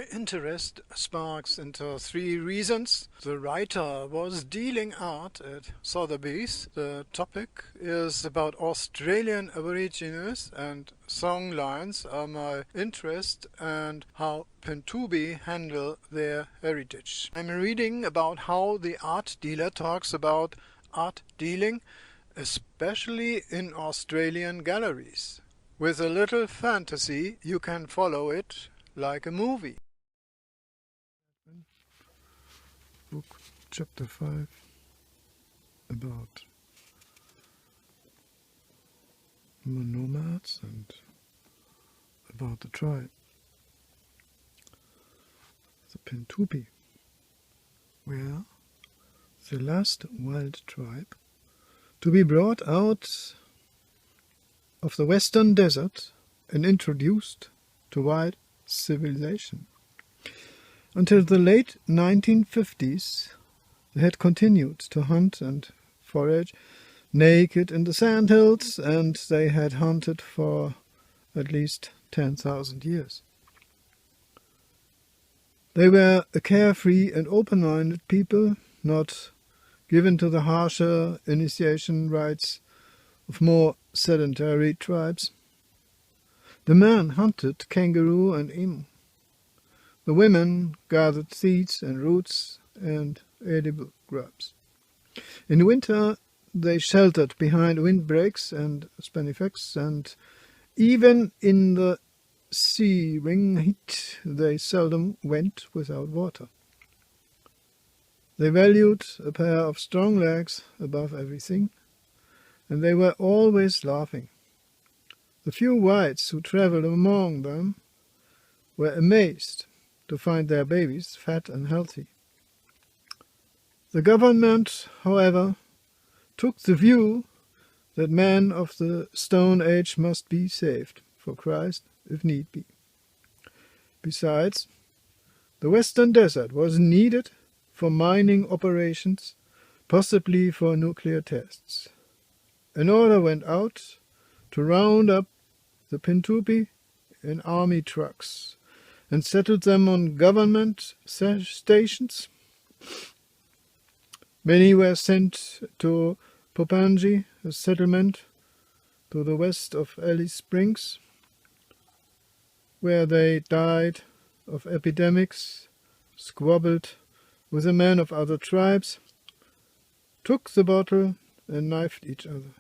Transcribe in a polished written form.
My interest sparks into three reasons. The writer was dealing art at Sotheby's. The topic is about Australian Aborigines, and songlines are my interest and how Pintupi handle their heritage. I'm reading about how the art dealer talks about art dealing, especially in Australian galleries. With a little fantasy, you can follow it like a movie. Book chapter 5 about nomads and about the tribe, the Pintupi, were the last wild tribe to be brought out of the western desert and introduced to wild civilization. Until the late 1950s, they had continued to hunt and forage naked in the sandhills, and they had hunted for at least 10,000 years. They were a carefree and open-minded people, not given to the harsher initiation rites of more sedentary tribes. The men hunted kangaroo and emu. The women gathered seeds and roots and edible grubs. In winter they sheltered behind windbreaks and spinifex, and even in the searing heat they seldom went without water. They valued a pair of strong legs above everything, and they were always laughing. The few whites who travelled among them were amazed to find their babies fat and healthy. The government, however, took the view that men of the Stone Age must be saved for Christ if need be. Besides, the western desert was needed for mining operations, possibly for nuclear tests. An order went out to round up the Pintupi in army trucks and settled them on government stations. Many were sent to Popanji, a settlement to the west of Alice Springs, where they died of epidemics, squabbled with the men of other tribes, took the bottle and knifed each other.